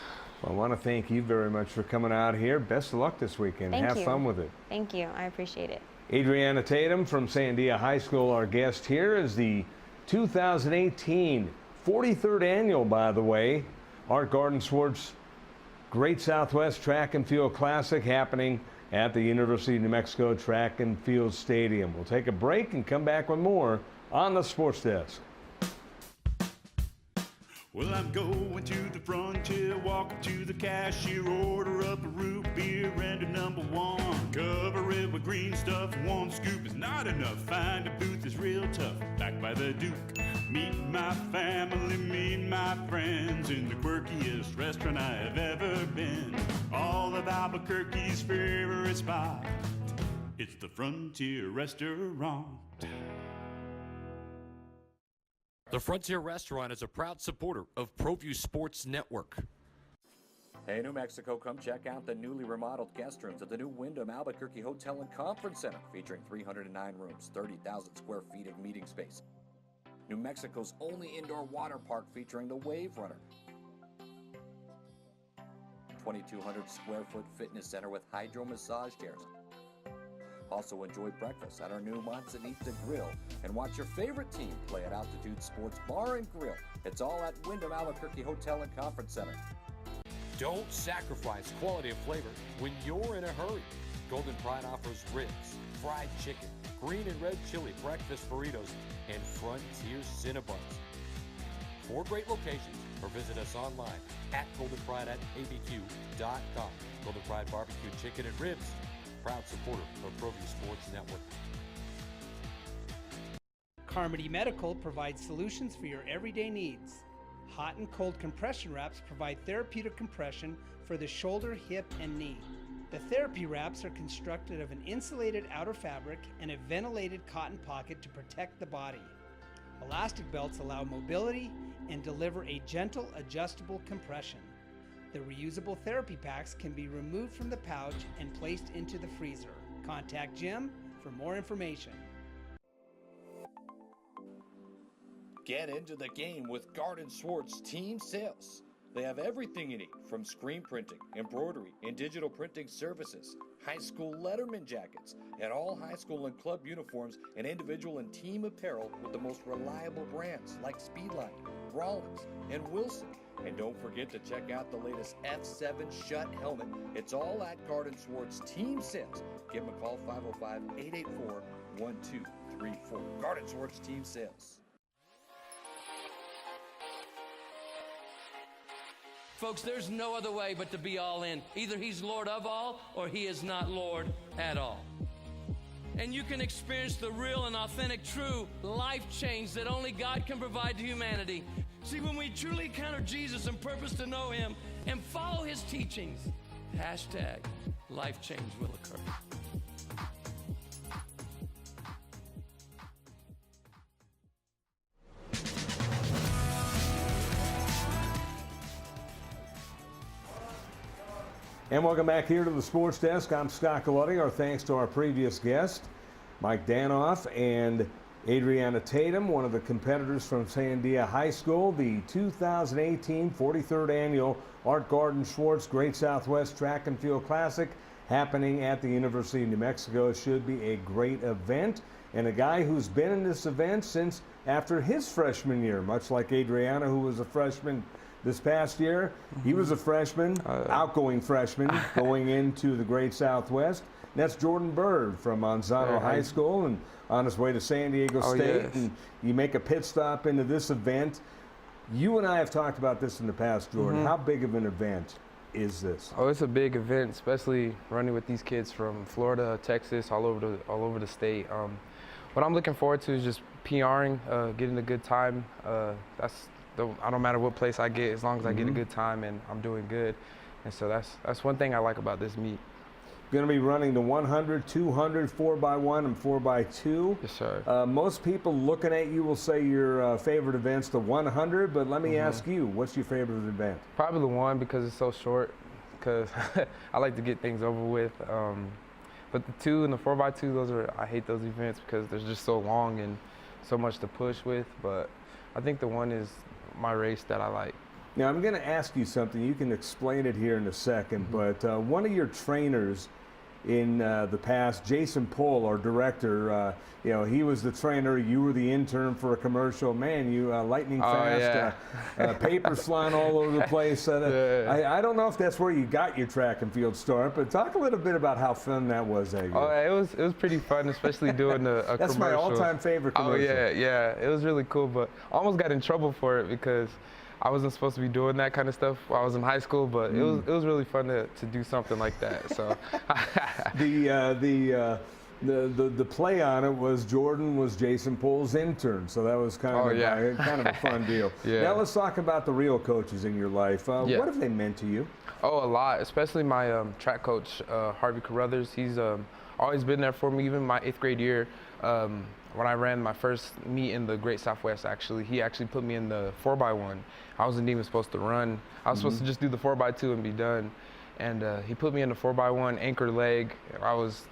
Well, I want to thank you very much for coming out here. Best of luck this weekend. Thank Have you. fun with it. Thank you, I appreciate it. Adriana Tatum from Sandia High School, our guest here, is the 2018 43rd annual, by the way, Art Garden Sports Great Southwest Track and Field Classic happening at the University of New Mexico Track and Field Stadium. We'll take a break and come back with more on the Sports Desk. Well, I'm going to the frontier, walking to the cashier, order up a root beer and a #1. Cover it with green stuff, one scoop is not enough. Find a booth is real tough, back by the Duke. Meet my family, meet my friends in the quirkiest restaurant I have ever been. All of Albuquerque's favorite spot, it's the Frontier Restaurant. The Frontier Restaurant is a proud supporter of Proview Sports Network. Hey, New Mexico, come check out the newly remodeled guest rooms at the new Wyndham Albuquerque Hotel and Conference Center, featuring 309 rooms, 30,000 square feet of meeting space. New Mexico's only indoor water park featuring the Wave Runner. 2,200 square foot fitness center with hydro massage chairs. Also enjoy breakfast at our new Manzanita Grill and watch your favorite team play at Altitude Sports Bar and Grill. It's all at Wyndham Albuquerque Hotel and Conference Center. Don't sacrifice quality and flavor when you're in a hurry. Golden Pride offers ribs, fried chicken, green and red chili breakfast burritos, and Frontier Cinnabons. 4 great locations, or visit us online at goldenpride@abq.com. Golden Pride Barbecue Chicken and Ribs, proud supporter of Proview Sports Network. Carmody Medical provides solutions for your everyday needs. Hot and cold compression wraps provide therapeutic compression for the shoulder, hip, and knee. The therapy wraps are constructed of an insulated outer fabric and a ventilated cotton pocket to protect the body. Elastic belts allow mobility and deliver a gentle, adjustable compression. The reusable therapy packs can be removed from the pouch and placed into the freezer. Contact Jim for more information. Get into the game with Garden Swartz Team Sales. They have everything you need, from screen printing, embroidery, and digital printing services, high school letterman jackets, and all high school and club uniforms, and individual and team apparel with the most reliable brands like Speedline, Rollins, and Wilson. And don't forget to check out the latest F7 Shut helmet. It's all at Garden Swartz Team Sales. Give them a call, 505-884-1234. Garden Swartz Team Sales. Folks, there's no other way but to be all in. Either he's Lord of all or he is not Lord at all. And you can experience the real and authentic, true life change that only God can provide to humanity. See, when we truly encounter Jesus and purpose to know him and follow his teachings, hashtag life change will occur. And welcome back here to the Sports Desk. I'm Scott Gallotti. Our thanks to our previous guest, Mike Danoff, and Adriana Tatum, one of the competitors from Sandia High School. The 2018 43rd Annual Art Garden Schwartz Great Southwest Track and Field Classic happening at the University of New Mexico. It should be a great event. And a guy who's been in this event since after his freshman year, much like Adriana, who was a freshman this past year. He was a freshman, outgoing freshman, going into the Great Southwest. And that's Jordan Byrd from Manzano High School and on his way to San Diego State. Yes. And you make a pit stop into this event. You and I have talked about this in the past, Jordan. How big of an event is this? Oh, it's a big event, especially running with these kids from Florida, Texas, all over the state. What I'm looking forward to is just PRing, getting a good time. I don't matter what place I get, as long as I get a good time and I'm doing good. And so that's one thing I like about this meet. Going to be running the 100, 200, 4x1, and 4x2. Yes, sir. Most people looking at you will say your favorite event's the 100, but let me ask you, what's your favorite event? Probably the 1 because it's so short, because I like to get things over with. But the 2 and the 4x2, I hate those events because they're just so long and so much to push with. But I think the 1 is my race that I like. Now, I'm going to ask you something. You can explain it here in a second, but one of your trainers in the past, Jason Pohl, our director, he was the trainer. You were the intern for a commercial. Man, you lightning fast, papers flying all over the place. I don't know if that's where you got your track and field start, but talk a little bit about how fun that was that year. Oh, it was pretty fun, especially doing a That's commercial. my all-time favorite commercial. Oh yeah, it was really cool, but I almost got in trouble for it because I wasn't supposed to be doing that kind of stuff while I was in high school, but it was really fun to do something like that. So the play on it was Jordan was Jason Pohl's intern, so that was kind of a fun deal. Now let's talk about the real coaches in your life. What have they meant to you? Oh, a lot, especially my track coach, Harvey Carruthers. He's always been there for me, even my 8th grade year. When I ran my first meet in the Great Southwest, he actually put me in the 4x1. I wasn't even supposed to run. I was supposed to just do the 4x2 and be done. And he put me in the 4x1 anchor leg. I was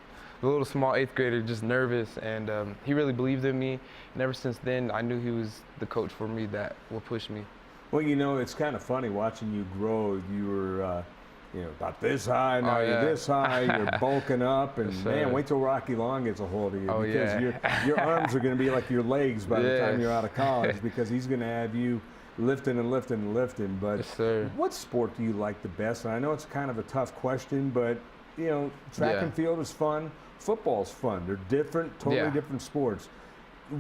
a little small 8th grader, just nervous, and he really believed in me. And ever since then, I knew he was the coach for me that will push me. Well, it's kind of funny watching you grow. You were about this high, now you're this high, you're bulking up, and man, wait till Rocky Long gets a hold of you because your arms are going to be like your legs by the time you're out of college because he's going to have you lifting and lifting and lifting. But what sport do you like the best? And I know it's kind of a tough question, but track and field is fun, football's fun. They're different, totally different sports.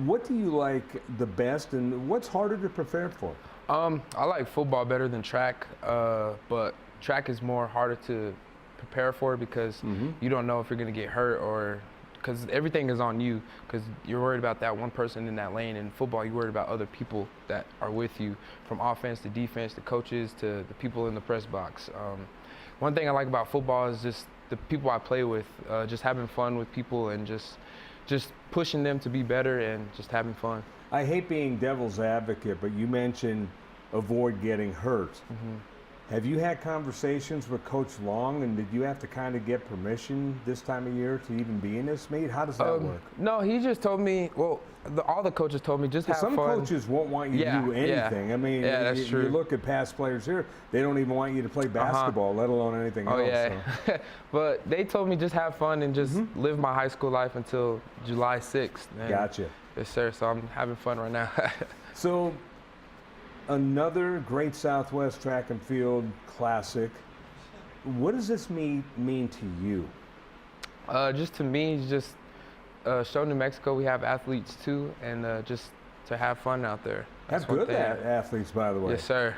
What do you like the best, and what's harder to prepare for? I like football better than track, but track is more harder to prepare for because you don't know if you're going to get hurt or because everything is on you because you're worried about that one person in that lane. In football, you're worried about other people that are with you, from offense to defense to coaches to the people in the press box. One thing I like about football is just the people I play with, just having fun with people and just pushing them to be better and just having fun. I hate being devil's advocate, but you mentioned avoid getting hurt. Have you had conversations with Coach Long, and did you have to kind of get permission this time of year to even be in this meet? How does that work? No, he just told me, all the coaches told me just have fun. Some coaches won't want you to do anything. I mean, that's true. You look at past players here, they don't even want you to play basketball, let alone anything else. So. But they told me just have fun and just live my high school life until July 6th. And gotcha. Yes, sir. So I'm having fun right now. So another Great Southwest Track and Field Classic. What does this mean to you? Just to me, just show New Mexico we have athletes too, and just to have fun out there. Have good athletes, by the way. Yes, sir.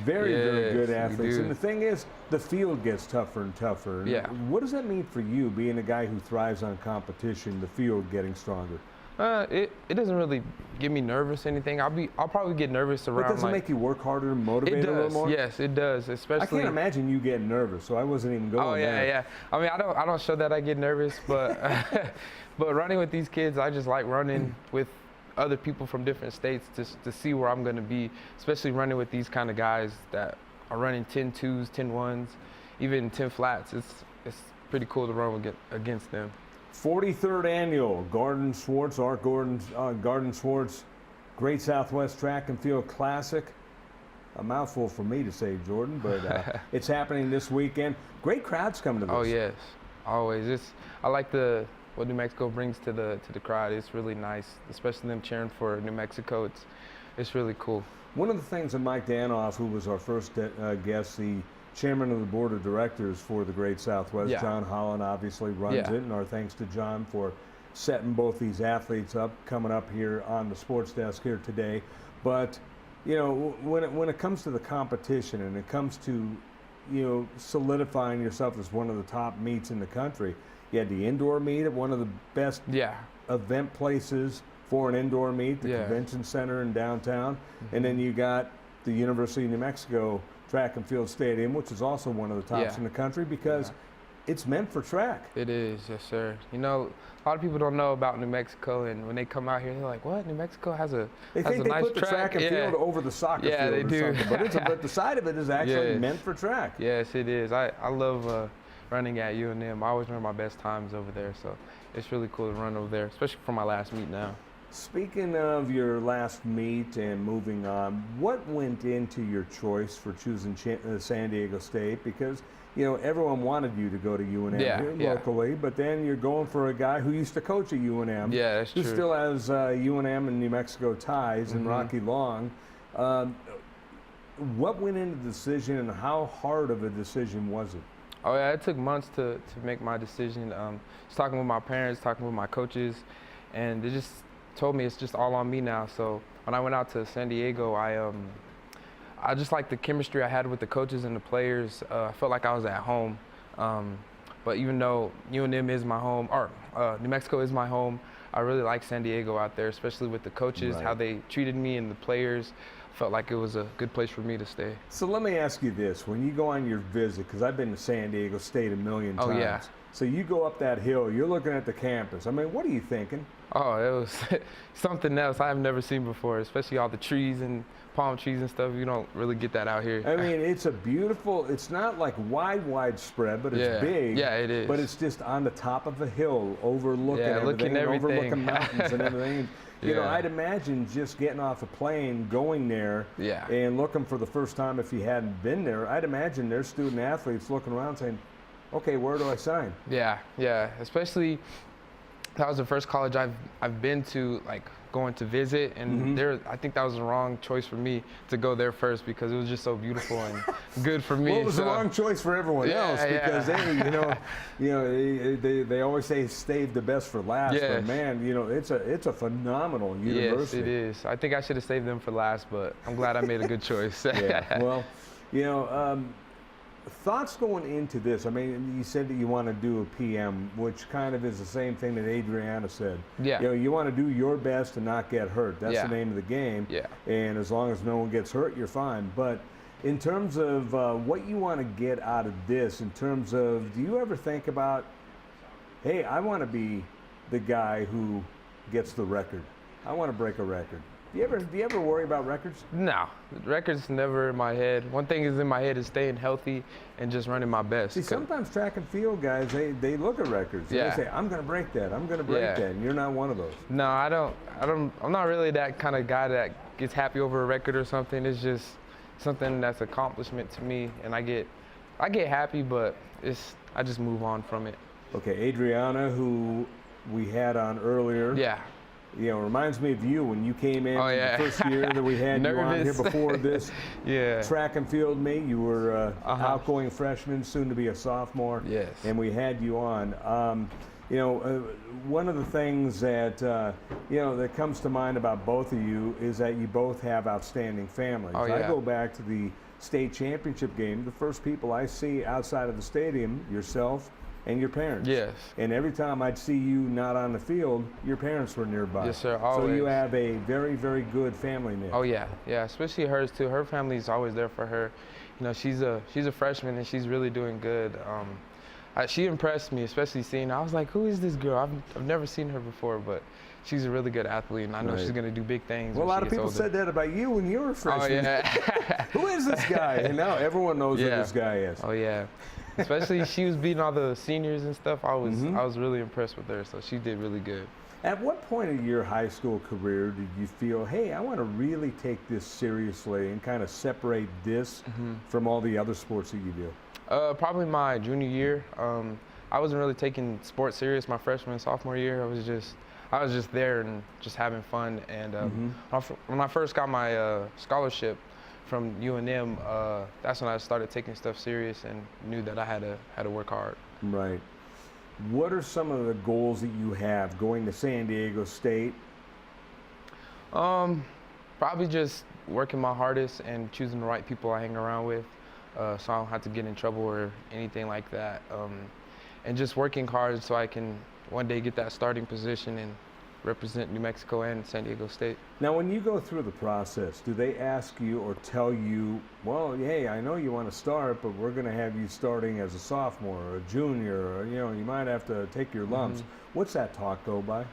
Very good athletes. And the thing is, the field gets tougher and tougher. Yeah. What does that mean for you, being a guy who thrives on competition, the field getting stronger? It doesn't really get me nervous or anything. I'll probably get nervous around. But does it make you work harder and motivate a little more? Yes, it does. Especially. I can't imagine you getting nervous, so I wasn't even going there. Yeah. I mean, I don't show that I get nervous, but but running with these kids, I just like running with other people from different states to see where I'm going to be. Especially running with these kind of guys that are running 10-2s, 10-1s, even 10 flats. It's pretty cool to run against them. 43rd annual Garden Schwartz, Garden Schwartz Great Southwest Track and Field Classic. A mouthful for me to say, Jordan, but it's happening this weekend. Great crowds come to this. Oh yes, always. I like what New Mexico brings to the crowd. It's really nice, especially them cheering for New Mexico. It's really cool. One of the things that Mike Danoff, who was our first guest, the chairman of the board of directors for the Great Southwest, John Holland obviously runs it, and our thanks to John for setting both these athletes up, coming up here on the sports desk here today. But you know, when it comes to the competition and it comes to, you know, solidifying yourself as one of the top meets in the country, you had the indoor meet at one of the best event places for an indoor meet, the Convention Center in downtown, and then you got the University of New Mexico Track and Field Stadium, which is also one of the tops in the country because it's meant for track. It is, yes sir. You know, a lot of people don't know about New Mexico, and when they come out here, they're like, "What? New Mexico has a they has think a they nice put the track and field over the soccer field they or do. something, but the side of it is actually meant for track. Yes, it is. I love running at UNM. I always remember my best times over there, so it's really cool to run over there, especially for my last meet now. Speaking of your last meet and moving on, what went into your choice for choosing San Diego State? Because, you know, everyone wanted you to go to UNM here locally, but then you're going for a guy who used to coach at UNM. Yeah, that's true. Who still has UNM and New Mexico ties in Rocky Long. What went into the decision, and how hard of a decision was it? Oh yeah, it took months to make my decision. Just talking with my parents, talking with my coaches, and they just told me it's just all on me now. So when I went out to San Diego, I just liked the chemistry I had with the coaches and the players. I felt like I was at home. But even though UNM is my home, or New Mexico is my home, I really like San Diego out there, especially with the coaches, how they treated me and the players. Felt like it was a good place for me to stay. So let me ask you this. When you go on your visit, because I've been to San Diego State a million times. Oh, yeah. So you go up that hill, you're looking at the campus. I mean, what are you thinking? Oh, it was something else I've never seen before, especially all the trees and palm trees and stuff. You don't really get that out here. I mean, it's a beautiful, it's not like widespread, but it's big. Yeah, it is. But it's just on the top of a hill, overlooking everything, overlooking mountains and everything. You know, I'd imagine just getting off a plane, going there, and looking for the first time if you hadn't been there. I'd imagine there's student athletes looking around saying, okay, where do I sign? Yeah, especially that was the first college I've been to, like going to visit, and I think that was the wrong choice for me to go there first because it was just so beautiful and good for me. Well, it was the wrong choice for everyone else because they always say save the best for last, but man, you know, it's a phenomenal university. Yes, it is. I think I should have saved them for last, but I'm glad I made a good choice. Well, you know, thoughts going into this. I mean, you said that you want to do a PM, which kind of is the same thing that Adriana said. Yeah. You know, you want to do your best to not get hurt. That's the name of the game. Yeah. And as long as no one gets hurt, you're fine. But in terms of what you want to get out of this, in terms of, do you ever think about, hey, I want to be the guy who gets the record. I want to break a record. Do you ever worry about records? No, records never in my head. One thing is in my head is staying healthy and just running my best. See, sometimes track and field guys, they look at records. And they say, I'm going to break that. I'm going to break that. And you're not one of those. No, I'm not really that kind of guy that gets happy over a record or something. It's just something that's accomplishment to me, and I get happy, but I just move on from it. Okay, Adriana, who we had on earlier. Yeah. You know, reminds me of you when you came in the first year that we had you on here before this track and field meet. You were outgoing freshman, soon to be a sophomore. Yes. And we had you on. You know, one of the things that, you know, that comes to mind about both of you is that you both have outstanding families. I go back to the state championship game. The first people I see outside of the stadium, yourself, and your parents. Yes. And every time I'd see you not on the field, your parents were nearby. Yes, sir, always. So you have a very, very good family mix. Oh yeah, especially hers too. Her family's always there for her. You know, she's a freshman and she's really doing good. She impressed me, especially seeing her. I was like, who is this girl? I've never seen her before, but she's a really good athlete, and I know she's going to do big things. Well, a lot of people said that about you when you were a freshman. Oh, yeah. Who is this guy? And now everyone knows who this guy is. Oh, yeah. Especially she was beating all the seniors and stuff. I was really impressed with her, so she did really good. At what point in your high school career did you feel, hey, I want to really take this seriously and kind of separate this from all the other sports that you do? Probably my junior year. I wasn't really taking sports serious my freshman and sophomore year. I was just there and just having fun. And when I first got my scholarship from UNM, that's when I started taking stuff serious and knew that I had to work hard. Right. What are some of the goals that you have going to San Diego State? Probably just working my hardest and choosing the right people I hang around with, so I don't have to get in trouble or anything like that. And just working hard so I can one day get that starting position and represent New Mexico and San Diego State. Now, when you go through the process, do they ask you or tell you, well, hey, I know you want to start, but we're going to have you starting as a sophomore or a junior, or, you know, you might have to take your lumps. What's that talk go by?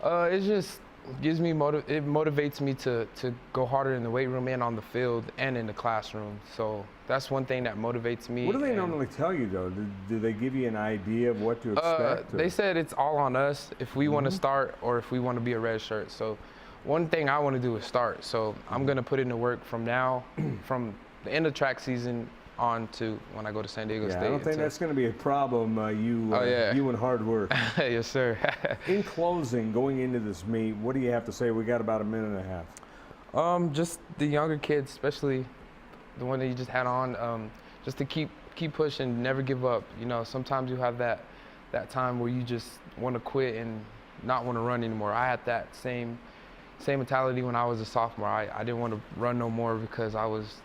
It just gives me it motivates me to go harder in the weight room and on the field and in the classroom. So that's one thing that motivates me. What do they normally tell you, though? Do they give you an idea of what to expect? They said it's all on us if we want to start or if we want to be a red shirt. So one thing I want to do is start. So I'm going to put in the work from now, from the end of track season on to when I go to San Diego State. I don't think that's going to be a problem, you and hard work. Yes, sir. In closing, going into this meet, what do you have to say? We got about a minute and a half. Just the younger kids, especially the one that you just had on, just to keep pushing, never give up. You know, sometimes you have that time where you just want to quit and not want to run anymore. I had that same mentality when I was a sophomore. I didn't want to run no more because I was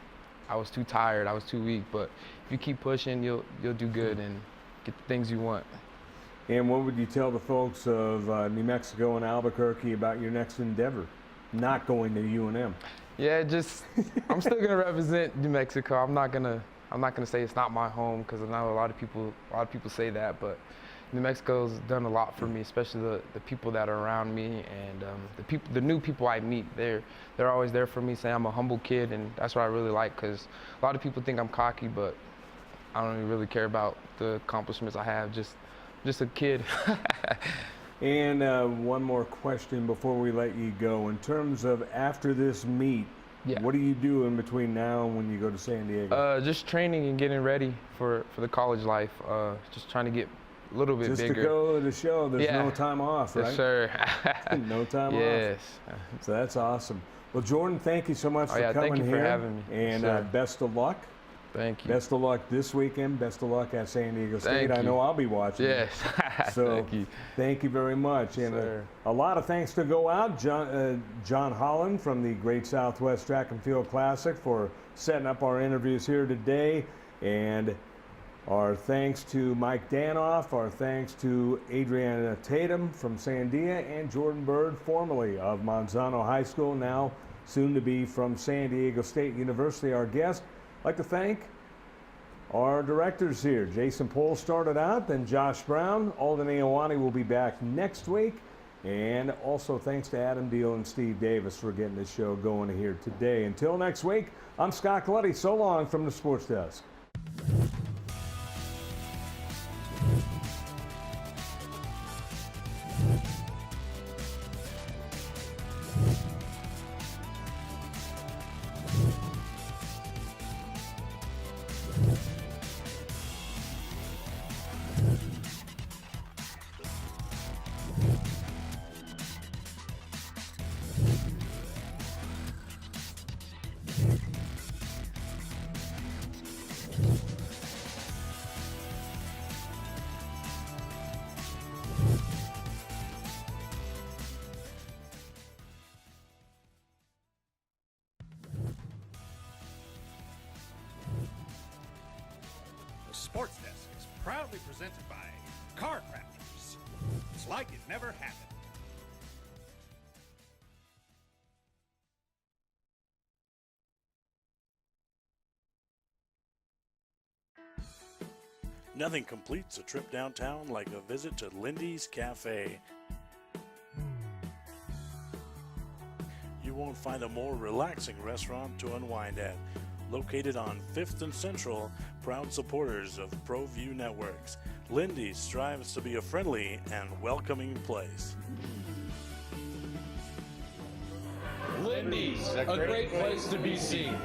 too tired, I was too weak. But if you keep pushing, you'll do good and get the things you want. And what would you tell the folks of New Mexico and Albuquerque about your next endeavor, not going to UNM? Yeah, I'm still gonna represent New Mexico. I'm not gonna say it's not my home, because I know a lot of people say that, but New Mexico's done a lot for me, especially the people that are around me, and the new people I meet. They're always there for me, saying I'm a humble kid, and that's what I really like, because a lot of people think I'm cocky, but I don't even really care about the accomplishments I have. Just a kid. And one more question before we let you go. In terms of after this meet, what do you do in between now and when you go to San Diego? Just training and getting ready for the college life. Just trying to get a little bit bigger. Just to go to the show, there's no time off, right? Yes, sir. No time off. Yes. So that's awesome. Well, Jordan, thank you so much for coming thank you here. for having me. And best of luck. Thank you. Best of luck this weekend. Best of luck at San Diego State. I know I'll be watching. Yes. So thank you. Thank you very much. And a lot of thanks to go out. John Holland from the Great Southwest Track and Field Classic for setting up our interviews here today. And our thanks to Mike Danoff. Our thanks to Adriana Tatum from Sandia and Jordan Byrd, formerly of Manzano High School, now soon to be from San Diego State University. Our guest. I'd like to thank our directors here. Jason Pohl started out, then Josh Brown. Alden Iowani will be back next week. And also thanks to Adam Deal and Steve Davis for getting this show going here today. Until next week, I'm Scott Colletti. So long from the Sports Desk. Sports Desk is proudly presented by Car Crafters. It's like it never happened. Nothing completes a trip downtown like a visit to Lindy's Cafe. You won't find a more relaxing restaurant to unwind at. located on 5th and Central, proud supporters of Proview Networks. Lindy's strives to be a friendly and welcoming place. Lindy's, a great place to be seen.